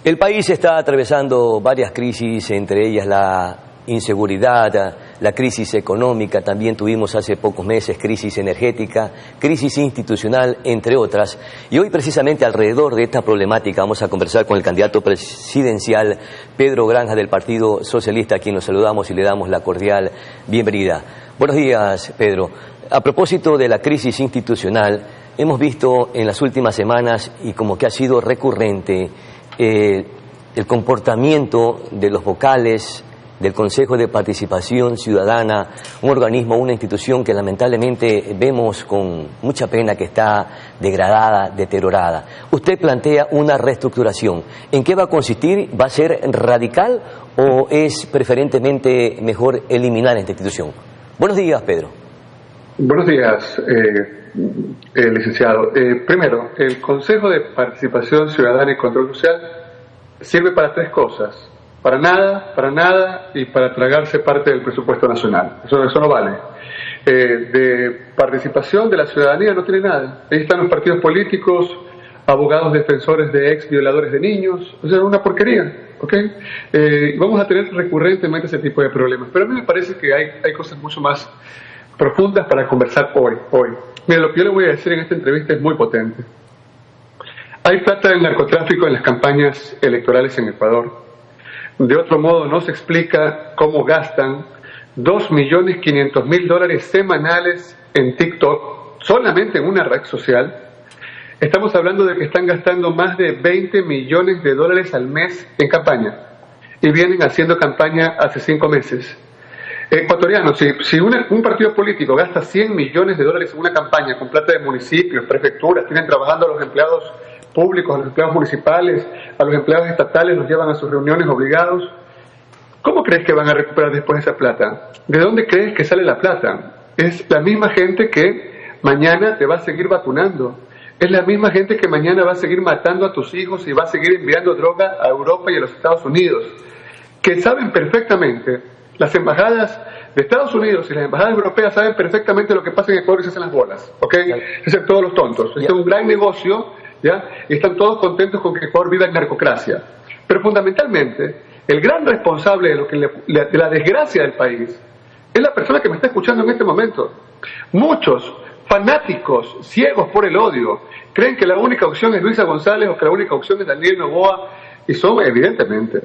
El país está atravesando varias crisis, entre ellas la inseguridad, la crisis económica, también tuvimos hace pocos meses crisis energética, crisis institucional, entre otras. Y hoy precisamente alrededor de esta problemática vamos a conversar con el candidato presidencial Pedro Granja del Partido Socialista, a quien nos saludamos y le damos la cordial bienvenida. Buenos días, Pedro. A propósito de la crisis institucional, hemos visto en las últimas semanas y como que ha sido recurrente el comportamiento de los vocales del Consejo de Participación Ciudadana, un organismo, una institución que lamentablemente vemos con mucha pena que está degradada, deteriorada. Usted plantea una reestructuración. ¿En qué va a consistir? ¿Va a ser radical o es preferentemente mejor eliminar esta institución? Buenos días, Pedro. Buenos días, licenciado. Primero, el Consejo de Participación Ciudadana y Control Social sirve para tres cosas. Para nada y para tragarse parte del presupuesto nacional. Eso no vale. De participación de la ciudadanía no tiene nada. Ahí están los partidos políticos, abogados defensores de ex violadores de niños. O sea, una porquería. ¿Ok? Vamos a tener recurrentemente ese tipo de problemas. Pero a mí me parece que hay cosas mucho más profundas para conversar hoy. Mira, lo que yo le voy a decir en esta entrevista es muy potente. Hay plata del narcotráfico en las campañas electorales en Ecuador. De otro modo, no se explica cómo gastan $2.500.000 semanales en TikTok, solamente en una red social. Estamos hablando de que están gastando más de $20 millones al mes en campaña. Y vienen haciendo campaña hace 5 meses. Ecuatorianos, si un partido político gasta $100 millones en una campaña con plata de municipios, prefecturas, tienen trabajando a los empleados públicos, a los empleados municipales, a los empleados estatales, los llevan a sus reuniones obligados. ¿Cómo crees que van a recuperar después esa plata? ¿De dónde crees que sale la plata? Es la misma gente que mañana te va a seguir vacunando. Es la misma gente que mañana va a seguir matando a tus hijos y va a seguir enviando droga a Europa y a los Estados Unidos. Que saben perfectamente, las embajadas de Estados Unidos y las embajadas europeas saben perfectamente lo que pasa en Ecuador y se hacen las bolas. ¿Ok? Se hacen todos los tontos. Es un gran negocio. ¿Ya? Y están todos contentos con que Ecuador viva en narcocracia. Pero fundamentalmente, el gran responsable de la desgracia del país es la persona que me está escuchando en este momento. Muchos fanáticos, ciegos por el odio, creen que la única opción es Luisa González o que la única opción es Daniel Noboa, y son, evidentemente,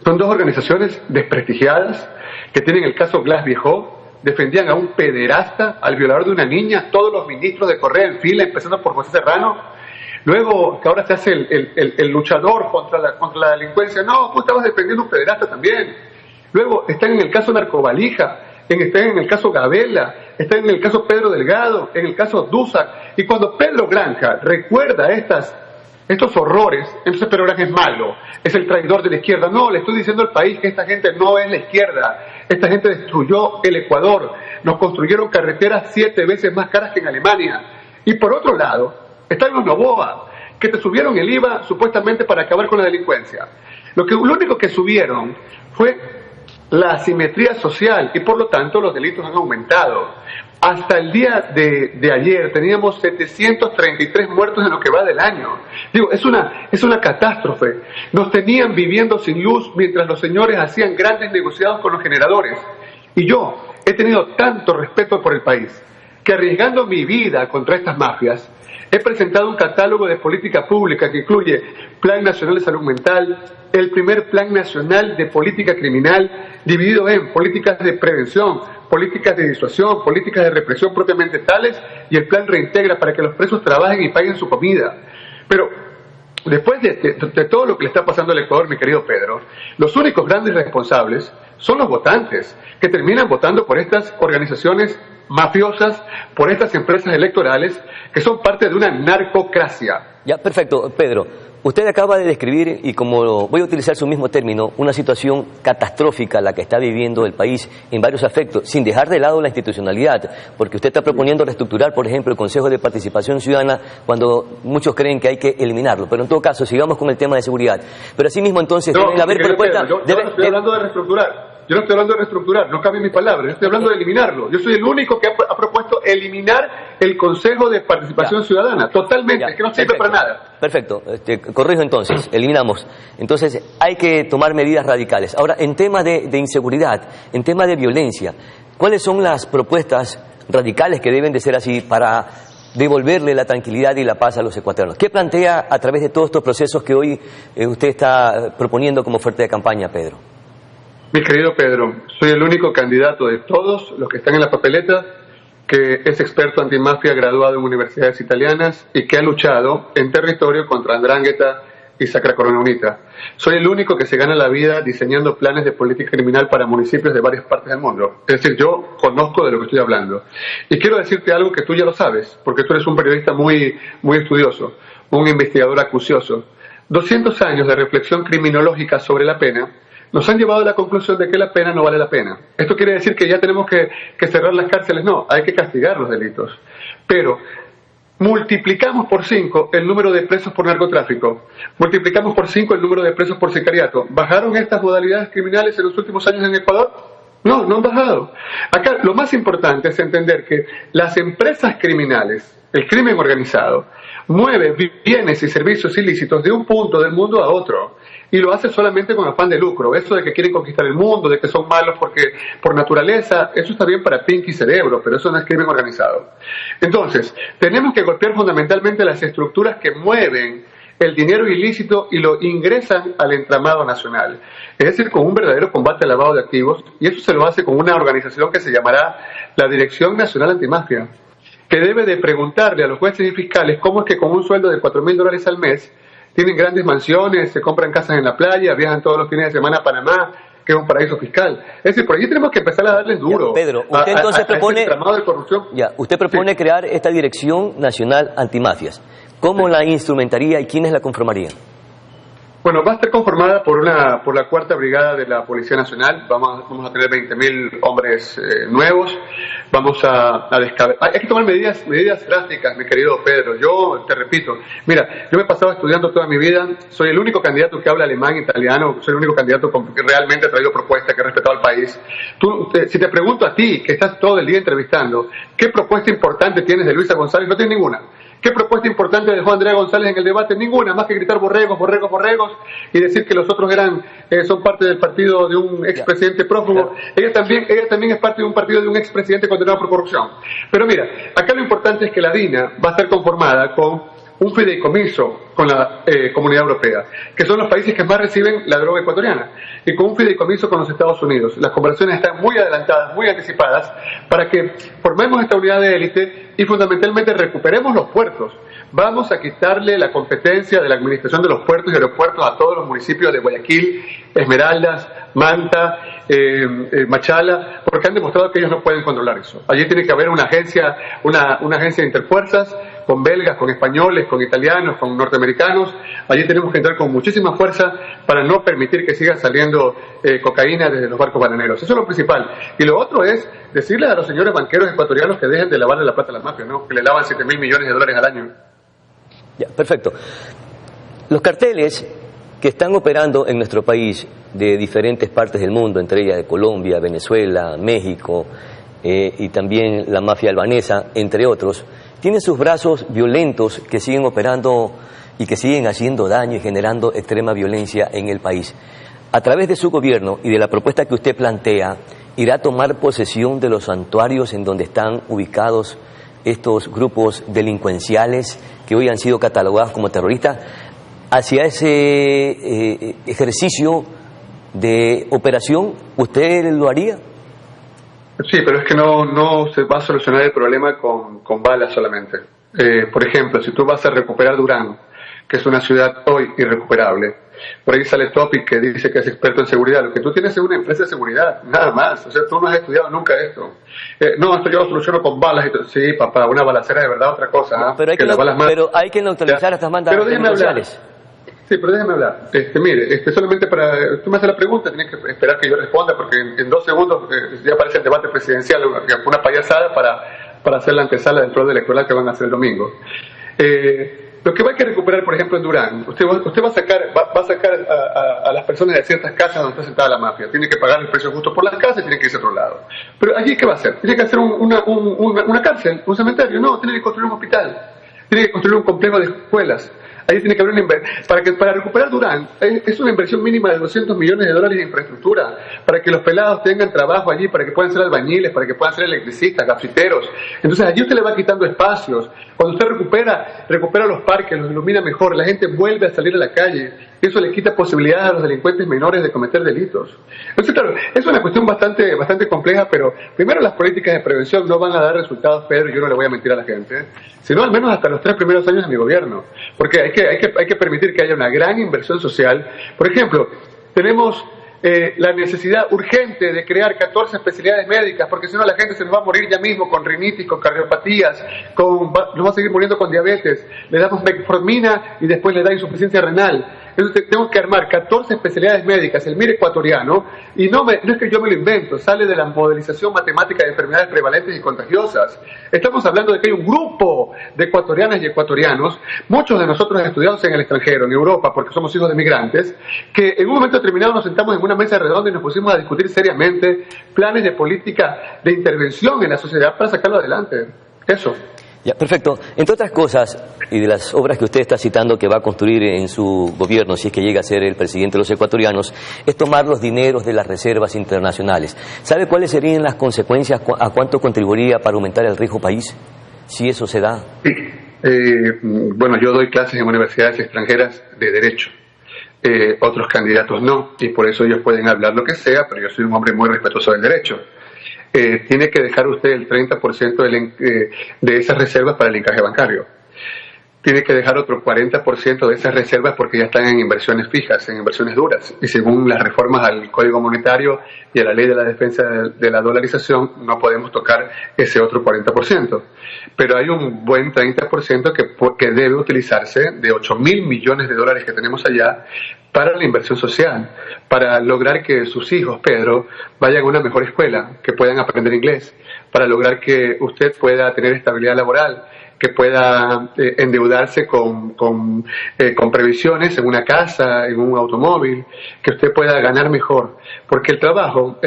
son dos organizaciones desprestigiadas que tienen el caso Glass Viejo. Defendían a un pederasta, al violador de una niña, todos los ministros de Correa en fila, empezando por José Serrano. Luego, que ahora se hace el luchador contra la delincuencia. No, tú estabas defendiendo un pederasta también. Luego, están en el caso Narcovalija, están en el caso Gabela, están en el caso Pedro Delgado, en el caso Dúzar. Y cuando Pedro Granja recuerda estos horrores, entonces Pedro Granja es malo, es el traidor de la izquierda. No, le estoy diciendo al país que esta gente no es la izquierda. Esta gente destruyó el Ecuador. Nos construyeron carreteras 7 veces más caras que en Alemania. Y por otro lado, están los Noboa, que te subieron el IVA supuestamente para acabar con la delincuencia. Lo único que subieron fue la asimetría social y por lo tanto los delitos han aumentado. Hasta el día de ayer teníamos 733 muertos en lo que va del año. Digo, es una catástrofe. Nos tenían viviendo sin luz mientras los señores hacían grandes negociados con los generadores. Y yo he tenido tanto respeto por el país que arriesgando mi vida contra estas mafias, he presentado un catálogo de política pública que incluye Plan Nacional de Salud Mental, el primer Plan Nacional de Política Criminal, dividido en políticas de prevención, políticas de disuasión, políticas de represión propiamente tales, y el Plan Reintegra para que los presos trabajen y paguen su comida. Pero después de todo lo que le está pasando al Ecuador, mi querido Pedro, los únicos grandes responsables son los votantes, que terminan votando por estas organizaciones mafiosas, por estas empresas electorales que son parte de una narcocracia. Ya, perfecto, Pedro. Usted acaba de describir, y como voy a utilizar su mismo término, una situación catastrófica la que está viviendo el país en varios aspectos, sin dejar de lado la institucionalidad, porque usted está proponiendo reestructurar, por ejemplo, el Consejo de Participación Ciudadana, cuando muchos creen que hay que eliminarlo. Pero en todo caso, sigamos con el tema de seguridad. Pero asimismo, entonces, no, deben haber propuestas... Yo no estoy hablando de reestructurar. Yo no estoy hablando de reestructurar, no cambien mis palabras, yo estoy hablando de eliminarlo. Yo soy el único que ha propuesto eliminar el Consejo de Participación Ciudadana, totalmente, es que no sirve para nada. Perfecto, corrijo entonces, eliminamos. Entonces hay que tomar medidas radicales. Ahora, en tema de inseguridad, en tema de violencia, ¿cuáles son las propuestas radicales que deben de ser así para devolverle la tranquilidad y la paz a los ecuatorianos? ¿Qué plantea a través de todos estos procesos que hoy usted está proponiendo como oferta de campaña, Pedro? Mi querido Pedro, soy el único candidato de todos los que están en la papeleta que es experto antimafia graduado en universidades italianas y que ha luchado en territorio contra 'Ndrangheta y Sacra Corona Unita. Soy el único que se gana la vida diseñando planes de política criminal para municipios de varias partes del mundo. Es decir, yo conozco de lo que estoy hablando. Y quiero decirte algo que tú ya lo sabes, porque tú eres un periodista muy estudioso, un investigador acucioso. 200 años de reflexión criminológica sobre la pena nos han llevado a la conclusión de que la pena no vale la pena. ¿Esto quiere decir que ya tenemos que cerrar las cárceles? No, hay que castigar los delitos. Pero multiplicamos por 5 el número de presos por narcotráfico, multiplicamos por 5 el número de presos por sicariato. ¿Bajaron estas modalidades criminales en los últimos años en Ecuador? No, no han bajado. Acá lo más importante es entender que las empresas criminales, el crimen organizado, mueve bienes y servicios ilícitos de un punto del mundo a otro y lo hace solamente con afán de lucro. Eso de que quieren conquistar el mundo, de que son malos porque por naturaleza, eso está bien para Pinky Cerebro, pero eso no es crimen organizado. Entonces, tenemos que golpear fundamentalmente las estructuras que mueven el dinero ilícito y lo ingresan al entramado nacional. Es decir, con un verdadero combate al lavado de activos, y eso se lo hace con una organización que se llamará la Dirección Nacional Antimafia, que debe de preguntarle a los jueces y fiscales cómo es que con un sueldo de $4.000 al mes tienen grandes mansiones, se compran casas en la playa, viajan todos los fines de semana a Panamá, que es un paraíso fiscal. Es decir, por ahí tenemos que empezar a darle duro. Ya, Pedro, usted entonces propone, este entramado de corrupción. Ya, usted propone crear esta Dirección Nacional Antimafias. ¿Cómo la instrumentaría y quiénes la conformarían? Bueno, va a estar conformada por la 4ª Brigada de la Policía Nacional. Vamos a tener 20.000 hombres nuevos. Hay que tomar medidas drásticas, mi querido Pedro. Yo te repito, mira, yo me he pasado estudiando toda mi vida. Soy el único candidato que habla alemán, italiano. Soy el único candidato que realmente ha traído propuestas, que ha respetado al país. Si te pregunto a ti, que estás todo el día entrevistando, ¿qué propuesta importante tienes de Luisa González? No tienes ninguna. ¿Qué propuesta importante dejó Andrea González en el debate? Ninguna, más que gritar borregos, borregos, borregos y decir que los otros son parte del partido de un expresidente prófugo. Ella también es parte de un partido de un expresidente condenado por corrupción. Pero mira, acá lo importante es que la DINA va a estar conformada con un fideicomiso con la Comunidad Europea, que son los países que más reciben la droga ecuatoriana, y con un fideicomiso con los Estados Unidos. Las conversaciones están muy adelantadas, muy anticipadas, para que formemos esta unidad de élite y fundamentalmente recuperemos los puertos. Vamos a quitarle la competencia de la administración de los puertos y aeropuertos a todos los municipios de Guayaquil, Esmeraldas, Manta, Machala, porque han demostrado que ellos no pueden controlar eso. Allí tiene que haber una agencia de interfuerzas, con belgas, con españoles, con italianos, con norteamericanos. Allí tenemos que entrar con muchísima fuerza para no permitir que siga saliendo cocaína desde los barcos bananeros. Eso es lo principal. Y lo otro es decirle a los señores banqueros ecuatorianos que dejen de lavarle la plata a las mafias, ¿no? Que le lavan $7.000 millones al año. Ya, perfecto. Los carteles que están operando en nuestro país de diferentes partes del mundo, entre ellas de Colombia, Venezuela, México y también la mafia albanesa, entre otros, tienen sus brazos violentos que siguen operando y que siguen haciendo daño y generando extrema violencia en el país. A través de su gobierno y de la propuesta que usted plantea, ¿irá a tomar posesión de los santuarios en donde están ubicados estos grupos delincuenciales que hoy han sido catalogados como terroristas? Hacia ese ejercicio de operación, ¿usted lo haría? Sí, pero es que no se va a solucionar el problema con balas solamente. Por ejemplo, si tú vas a recuperar Durán, que es una ciudad hoy irrecuperable, por ahí sale Topic que dice que es experto en seguridad. Lo que tú tienes es una empresa de seguridad, nada más. O sea, tú no has estudiado nunca esto. No, esto yo lo soluciono con balas. Sí, papá, una balacera de verdad otra cosa. ¿no? Pero hay que neutralizar estas bandas delincuenciales. Sí, pero déjeme hablar. Mire, solamente tú me haces la pregunta, tienes que esperar que yo responda, porque en 2 segundos ya aparece el debate presidencial, una payasada para hacer la antesala del fraude electoral que van a hacer el domingo. lo que va a que recuperar, por ejemplo, en Durán, usted va a sacar a las personas de ciertas casas donde está sentada la mafia. Tiene que pagar el precio justo por las casas y tiene que irse a otro lado. Pero allí, ¿qué va a hacer? Tiene que hacer una cárcel, un cementerio. No, tiene que construir un hospital. Tiene que construir un complejo de escuelas. Ahí tiene que haber una inversión. Para recuperar Durán, es una inversión mínima de $200 millones de infraestructura, para que los pelados tengan trabajo allí, para que puedan ser albañiles, para que puedan ser electricistas, gafiteros. Entonces allí usted le va quitando espacios. Cuando usted recupera los parques, los ilumina mejor, la gente vuelve a salir a la calle. Eso le quita posibilidades a los delincuentes menores de cometer delitos. Entonces, claro, es una cuestión bastante compleja, pero primero las políticas de prevención no van a dar resultados, Pedro, yo no le voy a mentir a la gente, sino al menos hasta los 3 primeros años de mi gobierno, porque hay que permitir que haya una gran inversión social. Por ejemplo, tenemos la necesidad urgente de crear 14 especialidades médicas, porque si no la gente se nos va a morir ya mismo con rinitis, con cardiopatías, nos va a seguir muriendo con diabetes. Le damos metformina y después le da insuficiencia renal. Entonces tengo que armar 14 especialidades médicas, el MIR ecuatoriano, y no es que yo me lo invento, sale de la modelización matemática de enfermedades prevalentes y contagiosas. Estamos hablando de que hay un grupo de ecuatorianas y ecuatorianos, muchos de nosotros estudiados en el extranjero, en Europa, porque somos hijos de migrantes, que en un momento determinado nos sentamos en una mesa redonda y nos pusimos a discutir seriamente planes de política de intervención en la sociedad para sacarlo adelante. Eso. Ya, perfecto. Entre otras cosas, y de las obras que usted está citando que va a construir en su gobierno, si es que llega a ser el presidente de los ecuatorianos, es tomar los dineros de las reservas internacionales. ¿Sabe cuáles serían las consecuencias, a cuánto contribuiría para aumentar el riesgo país, si eso se da? Sí. Bueno, yo doy clases en universidades extranjeras de Derecho. Otros candidatos no, y por eso ellos pueden hablar lo que sea, pero yo soy un hombre muy respetuoso del derecho. Tiene que dejar usted el 30% de esas reservas para el encaje bancario. Tiene que dejar otro 40% de esas reservas porque ya están en inversiones fijas, en inversiones duras. Y según las reformas al Código Monetario y a la Ley de la Defensa de la Dolarización, no podemos tocar ese otro 40%. Pero hay un buen 30% que debe utilizarse de $8.000 millones que tenemos allá para la inversión social, para lograr que sus hijos, Pedro, vayan a una mejor escuela, que puedan aprender inglés, para lograr que usted pueda tener estabilidad laboral, que pueda endeudarse con previsiones en una casa, en un automóvil, que usted pueda ganar mejor. Porque el trabajo,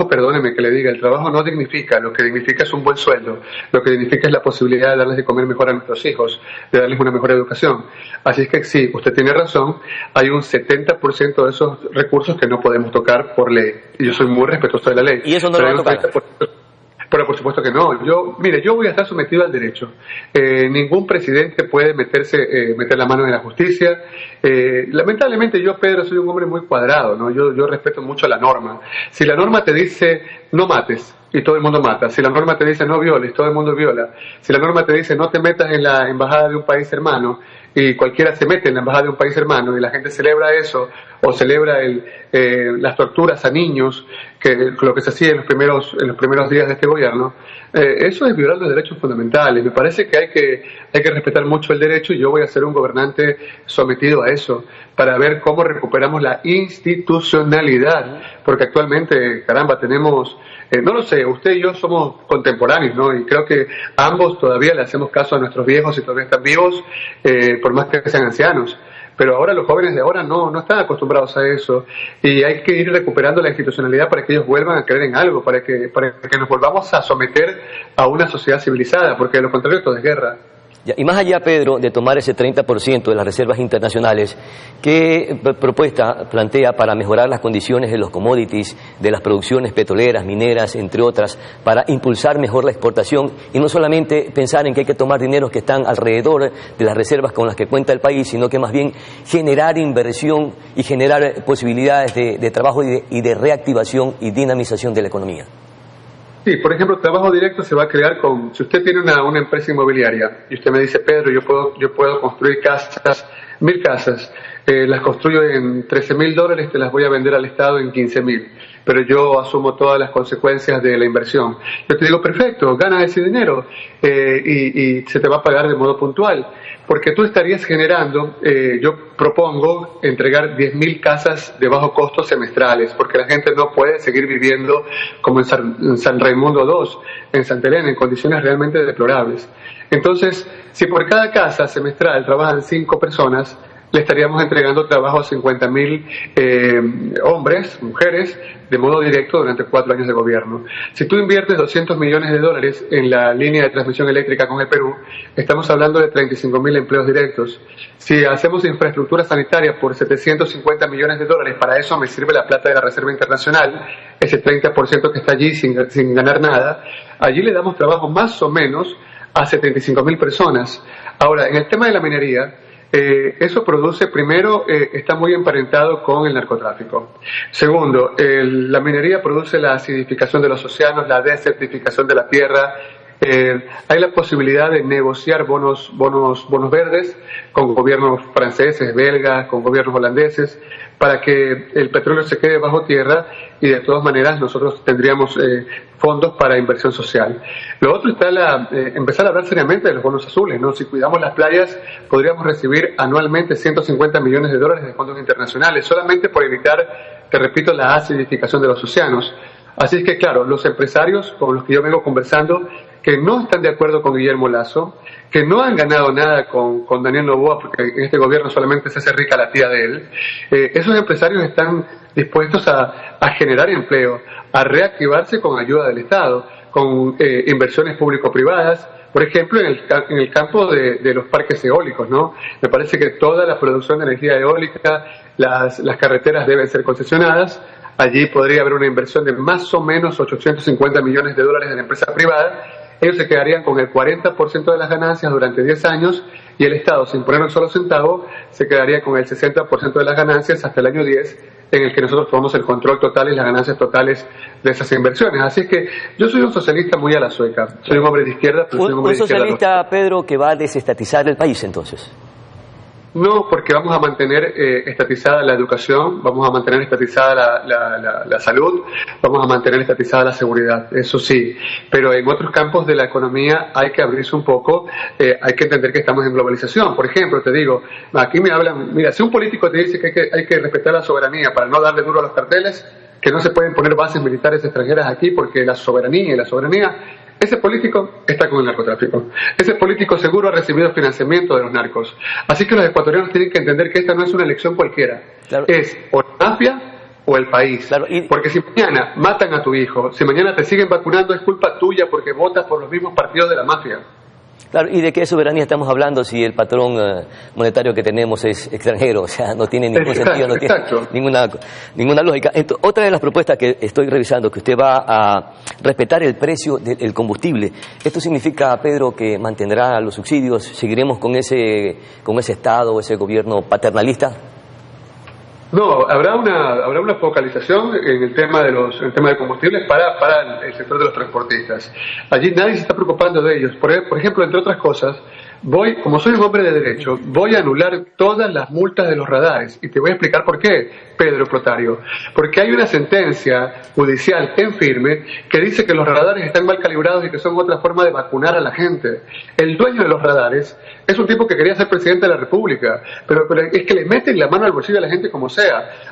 perdóneme que le diga, el trabajo no dignifica, lo que dignifica es un buen sueldo, lo que dignifica es la posibilidad de darles de comer mejor a nuestros hijos, de darles una mejor educación. Así es que sí, usted tiene razón, hay un 70% de esos recursos que no podemos tocar por ley. Y yo soy muy respetuoso de la ley. ¿Y eso no lo va a tocar? Pero por supuesto que no. Yo voy a estar sometido al derecho. Ningún presidente puede meter la mano en la justicia. Lamentablemente yo, Pedro, soy un hombre muy cuadrado, ¿no? Yo respeto mucho la norma. Si la norma te dice no mates, y todo el mundo mata. Si la norma te dice no violes, todo el mundo viola. Si la norma te dice no te metas en la embajada de un país hermano, y cualquiera se mete en la embajada de un país hermano y la gente celebra eso, o celebra las torturas a niños, que lo que se hacía en los primeros días de este gobierno, eso es violar los derechos fundamentales. Me parece que hay que respetar mucho el derecho, y yo voy a ser un gobernante sometido a eso, para ver cómo recuperamos la institucionalidad, porque actualmente, caramba, tenemos, no lo sé, usted y yo somos contemporáneos, ¿no? Y creo que ambos todavía le hacemos caso a nuestros viejos y todavía están vivos, por más que sean ancianos. Pero ahora los jóvenes de ahora no están acostumbrados a eso, y hay que ir recuperando la institucionalidad para que ellos vuelvan a creer en algo, para que nos volvamos a someter a una sociedad civilizada, porque de lo contrario todo es guerra. Y más allá, Pedro, de tomar ese 30% de las reservas internacionales, ¿qué propuesta plantea para mejorar las condiciones de los commodities, de las producciones petroleras, mineras, entre otras, para impulsar mejor la exportación y no solamente pensar en que hay que tomar dineros que están alrededor de las reservas con las que cuenta el país, sino que más bien generar inversión y generar posibilidades de trabajo y de reactivación y dinamización de la economía? Sí, por ejemplo, trabajo directo se va a crear si usted tiene una empresa inmobiliaria y usted me dice, Pedro, yo puedo construir casas, 1.000 casas, las construyo en $13.000, te las voy a vender al Estado en $15.000. pero yo asumo todas las consecuencias de la inversión. Yo te digo, perfecto, gana ese dinero y se te va a pagar de modo puntual, porque tú estarías generando, yo propongo entregar 10.000 casas de bajo costo semestrales, porque la gente no puede seguir viviendo como en San Raimundo II, en Santa Elena, en condiciones realmente deplorables. Entonces, si por cada casa semestral trabajan 5 personas, le estaríamos entregando trabajo a 50.000 hombres, mujeres, de modo directo durante 4 años de gobierno. Si tú inviertes $200 millones en la línea de transmisión eléctrica con el Perú, estamos hablando de 35.000 empleos directos. Si hacemos infraestructura sanitaria por $750 millones, para eso me sirve la plata de la Reserva Internacional, ese 30% que está allí sin ganar nada. Allí le damos trabajo más o menos a 75.000 personas. Ahora, en el tema de la minería, eso produce, primero, está muy emparentado con el narcotráfico. Segundo, la minería produce la acidificación de los océanos, la desertificación de la tierra. Hay la posibilidad de negociar bonos verdes con gobiernos franceses, belgas, con gobiernos holandeses, para que el petróleo se quede bajo tierra y de todas maneras nosotros tendríamos fondos para inversión social. Lo otro está empezar a hablar seriamente de los bonos azules, ¿no? Si cuidamos las playas, podríamos recibir anualmente $150 millones de fondos internacionales, solamente por evitar, te repito, la acidificación de los océanos. Así es que, claro, los empresarios con los que yo vengo conversando, que no están de acuerdo con Guillermo Lasso, que no han ganado nada con Daniel Noboa, porque en este gobierno solamente se hace rica la tía de él, esos empresarios están dispuestos a generar empleo, a reactivarse con ayuda del Estado, con inversiones público-privadas, por ejemplo, en el campo de los parques eólicos, ¿no? Me parece que toda la producción de energía eólica, las carreteras deben ser concesionadas. Allí podría haber una inversión de más o menos $850 millones de la empresa privada. Ellos se quedarían con el 40% de las ganancias durante 10 años y el Estado, sin poner un solo centavo, se quedaría con el 60% de las ganancias hasta el año 10, en el que nosotros tomamos el control total y las ganancias totales de esas inversiones. Así es que yo soy un socialista muy a la sueca. Soy un hombre de izquierda, pero soy un hombre de izquierda. ¿Un socialista, Pedro, que va a desestatizar el país entonces? No, porque vamos a mantener estatizada la educación, vamos a mantener estatizada la salud, vamos a mantener estatizada la seguridad, eso sí, pero en otros campos de la economía hay que abrirse un poco, hay que entender que estamos en globalización. Por ejemplo, te digo, aquí me hablan, mira, si un político te dice que hay que respetar la soberanía para no darle duro a los carteles, que no se pueden poner bases militares extranjeras aquí porque la soberanía, ese político está con el narcotráfico. Ese político seguro ha recibido financiamiento de los narcos. Así que los ecuatorianos tienen que entender que esta no es una elección cualquiera. Claro. Es o la mafia o el país. Claro, porque si mañana matan a tu hijo, si mañana te siguen vacunando, es culpa tuya porque votas por los mismos partidos de la mafia. Claro, ¿y de qué soberanía estamos hablando si el patrón monetario que tenemos es extranjero? O sea, no tiene ningún sentido, no tiene ninguna lógica. Entonces, otra de las propuestas que estoy revisando, que usted va a respetar el precio del combustible. ¿Esto significa, Pedro, que mantendrá los subsidios? ¿Seguiremos con ese Estado, ese gobierno paternalista? No, habrá una focalización en el tema de combustibles para el sector de los transportistas. Allí nadie se está preocupando de ellos. Por ejemplo, entre otras cosas, como soy un hombre de derecho, voy a anular todas las multas de los radares. Y te voy a explicar por qué, Pedro Plotario. Porque hay una sentencia judicial en firme que dice que los radares están mal calibrados y que son otra forma de vacunar a la gente. El dueño de los radares es un tipo que quería ser presidente de la República, pero es que le meten la mano al bolsillo a la gente como sea.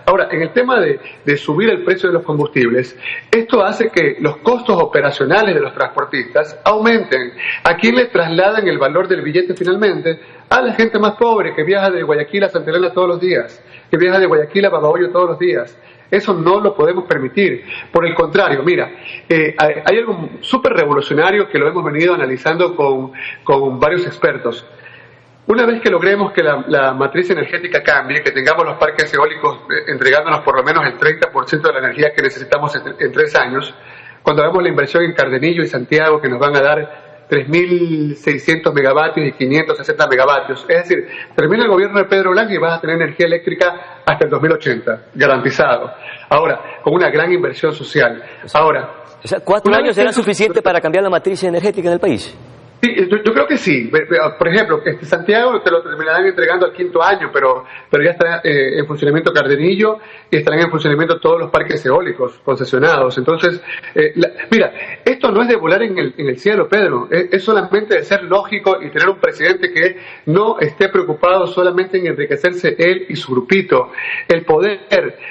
Ahora, en el tema de subir el precio de los combustibles, esto hace que los costos operacionales de los transportistas aumenten. ¿A quién le trasladan el valor del billete finalmente? A la gente más pobre que viaja de Guayaquil a Santa Elena todos los días, que viaja de Guayaquil a Babahoyo todos los días. Eso no lo podemos permitir. Por el contrario, mira, hay algo súper revolucionario que lo hemos venido analizando con varios expertos. Una vez que logremos que la matriz energética cambie, que tengamos los parques eólicos entregándonos por lo menos el 30% de la energía que necesitamos en 3 años, cuando hagamos la inversión en Cardenillo y Santiago, que nos van a dar 3.600 megavatios y 560 megavatios. Es decir, termina el gobierno de Pedro Blanco y vas a tener energía eléctrica hasta el 2080, garantizado. Ahora, con una gran inversión social. Ahora, o sea, 4 años será suficiente para cambiar la matriz energética en el país. Sí, yo creo que sí. Por ejemplo, Santiago te lo terminarán entregando al 5º año, pero ya estará en funcionamiento Cardenillo y estarán en funcionamiento todos los parques eólicos concesionados. Entonces, mira, esto no es de volar en el cielo, Pedro. Es solamente de ser lógico y tener un presidente que no esté preocupado solamente en enriquecerse él y su grupito. El poder,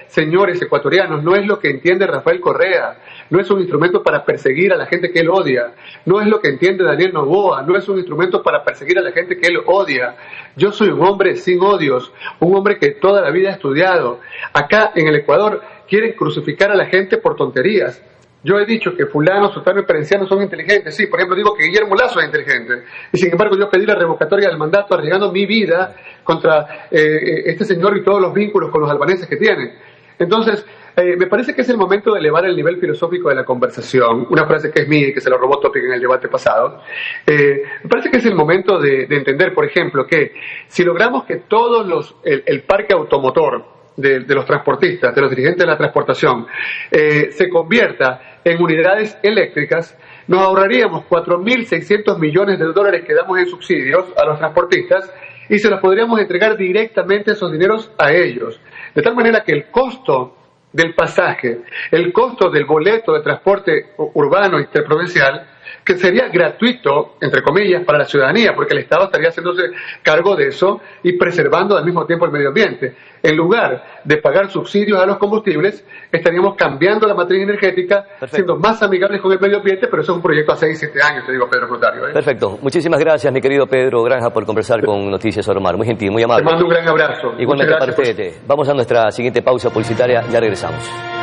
señores ecuatorianos, no es lo que entiende Rafael Correa. No es un instrumento para perseguir a la gente que él odia. No es lo que entiende Daniel Noboa. No es un instrumento para perseguir a la gente que él odia. Yo soy un hombre sin odios, un hombre que toda la vida ha estudiado. Acá en el Ecuador quieren crucificar a la gente por tonterías. Yo he dicho que fulano, sultano y perenciano son inteligentes. Sí, por ejemplo, digo que Guillermo Lasso es inteligente. Y sin embargo yo pedí la revocatoria del mandato arriesgando mi vida contra este señor y todos los vínculos con los albaneses que tiene. Entonces, me parece que es el momento de elevar el nivel filosófico de la conversación. Una frase que es mía y que se lo robó Topic en el debate pasado. Me parece que es el momento de entender, por ejemplo, que si logramos que todos el parque automotor de los transportistas, de los dirigentes de la transportación, se convierta en unidades eléctricas, nos ahorraríamos 4.600 millones de dólares que damos en subsidios a los transportistas y se los podríamos entregar directamente esos dineros a ellos. De tal manera que el costo del pasaje, el costo del boleto de transporte urbano interprovincial, que sería gratuito, entre comillas, para la ciudadanía, porque el Estado estaría haciéndose cargo de eso y preservando al mismo tiempo el medio ambiente. En lugar de pagar subsidios a los combustibles, estaríamos cambiando la matriz energética, siendo más amigables con el medio ambiente, pero eso es un proyecto a 6-7 años, te digo, Pedro Frutario. Perfecto. Muchísimas gracias, mi querido Pedro Granja, por conversar con Noticias Oro Mar. Muy gentil, muy amable. Te mando un gran abrazo. Igualmente para usted. Vamos a nuestra siguiente pausa publicitaria, ya regresamos.